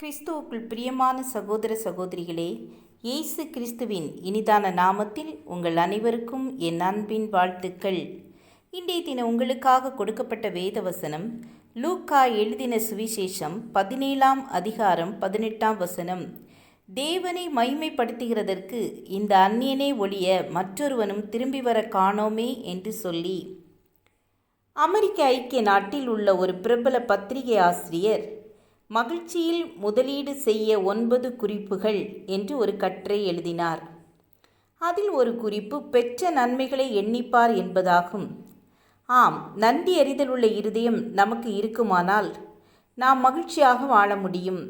கிறிஸ்துவுக்குள் பிரியமான சகோதர சகோதரிகளே, இயேசு கிறிஸ்துவின் இனிதான நாமத்தில் உங்கள் அனைவருக்கும் என் அன்பின் வாழ்த்துக்கள். இன்றைய தினம் உங்களுக்காக கொடுக்கப்பட்ட வேத வசனம் லூக்கா எழுதின சுவிசேஷம் 17ஆம் அதிகாரம் 18ஆம் வசனம். தேவனை மைமைப்படுத்துகிறதற்கு இந்த அந்நியனே ஒழிய மற்றொருவனும் திரும்பி வர காணோமே என்று சொல்லி. அமெரிக்க ஐக்கிய நாட்டில் உள்ள ஒரு பிரபல பத்திரிகை ஆசிரியர் மகிழ்ச்சியில் முதலீடு செய்ய 9 குறிப்புகள் என்று ஒரு கட்டுரை எழுதினார். அதில் ஒரு குறிப்பு பெற்ற நன்மைகளை எண்ணிப்பார் என்பதாகும். ஆம், நன்றி அறிதல் உள்ள இருதயம் நமக்கு இருக்குமானால் நாம் மகிழ்ச்சியாக வாழ முடியும்.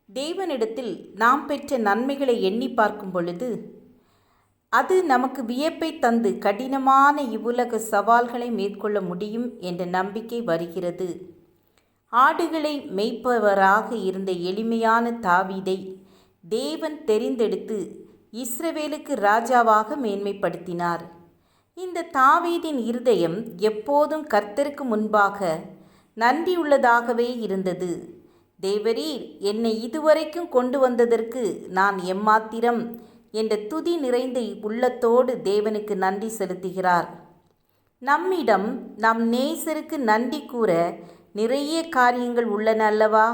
தேவனிடத்தில் நாம் பெற்ற நன்மைகளை எண்ணி பார்க்கும் பொழுது அது நமக்கு வியப்பை தந்து கடினமான இவ்வுலக சவால்களை மேற்கொள்ள முடியும் என்ற நம்பிக்கை வருகிறது. ஆடுகளை மேய்ப்பவராக இருந்த எளிமையான தாவீதை தேவன் தெரிந்தெடுத்து இஸ்ரவேலுக்கு ராஜாவாக மேன்மைப்படுத்தினார். இந்த தாவீதின் இருதயம் எப்போதும் கர்த்தருக்கு முன்பாக நன்றியுள்ளதாகவே இருந்தது. தேவரீர் என்னை இதுவரைக்கும் கொண்டு வந்ததற்கு நான் எம்மாத்திரம் என்ற துதி நிறைந்த உள்ளத்தோடு தேவனுக்கு நன்றி செலுத்துகிறார். நம்மிடம் நம் நேசருக்கு நன்றி கூற நிறைய காரியங்கள் உள்ளன அல்லவா?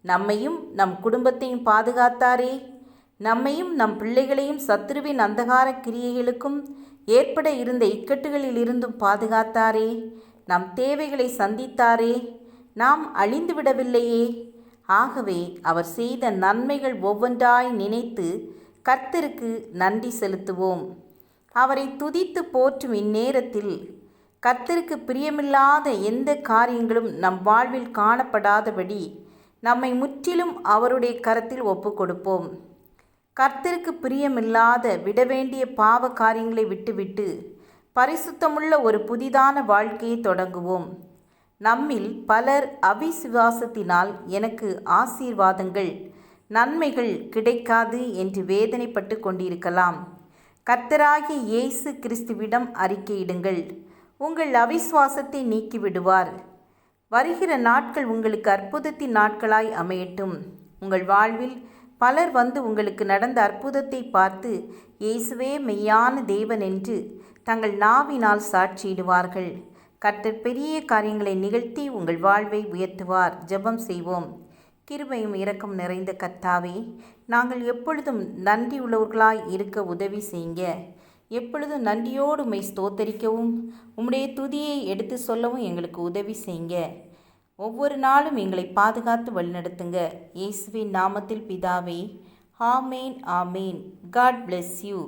நம்மையும் நம் குடும்பத்தையும் பாதுகாத்தாரே, நம்மையும் நம் பிள்ளைகளையும் சத்துருவின் அந்தகார கிரியைகளுக்கும் ஏற்பட இருந்த இக்கட்டுகளில் இருந்தும் பாதுகாத்தாரே, நம் தேவைகளை சந்தித்தாரே, நாம் அழிந்து விடவில்லையே. ஆகவே அவர் செய்த நன்மைகள் ஒவ்வொன்றாய் நினைத்து கர்த்தருக்கு நன்றி செலுத்துவோம். அவரை துதித்து போற்றும் இந்நேரத்தில் கர்த்தருக்கு பிரியமில்லாத எந்த காரியங்களும் நம் வாழ்வில் காணப்படாதபடி நம்மை முற்றிலும் அவருடைய கரத்தில் ஒப்பு கொடுப்போம். கர்த்தருக்கு பிரியமில்லாத விடவேண்டிய பாவ காரியங்களை விட்டுவிட்டு பரிசுத்தமுள்ள ஒரு புதிதான வாழ்க்கையை தொடங்குவோம். நம்மில் பலர் அவிசுவாசத்தினால் எனக்கு ஆசீர்வாதங்கள் நன்மைகள் கிடைக்காது என்று வேதனைப்பட்டு கொண்டிருக்கலாம். கர்த்தராகிய இயேசு கிறிஸ்துவிடம் அறிக்கையிடுங்கள். உங்கள் அவிசுவாசத்தை நீக்கிவிடுவார். வருகிற நாட்கள் உங்களுக்கு அற்புதத்தின் நாட்களாய் அமையட்டும். உங்கள் வாழ்வில் பலர் வந்து உங்களுக்கு நடந்த அற்புதத்தை பார்த்து இயேசுவே மெய்யான தேவன் என்று தங்கள் நாவினால் சாட்சியிடுவார்கள். கர்த்தர் பெரிய காரியங்களை நிகழ்த்தி உங்கள் வாழ்வை உயர்த்துவார். ஜெபம் செய்வோம். கிருபையும் இரக்கம் நிறைந்த கர்த்தாவே, நாங்கள் எப்பொழுதும் நன்றி உள்ளவர்களாய் இருக்க உதவி செய்யுங்க. எப்பொழுதும் நன்றியோடு உம்மை ஸ்தோத்தரிக்கவும் உம்முடைய துதியை எடுத்து சொல்லவும் எங்களுக்கு உதவி செய்யுங்க. ஒவ்வொரு நாளும் எங்களை பாதுகாத்து வழிநடத்துங்க. இயேசுவின் நாமத்தில் பிதாவே, ஆமேன் ஆமேன். God bless you.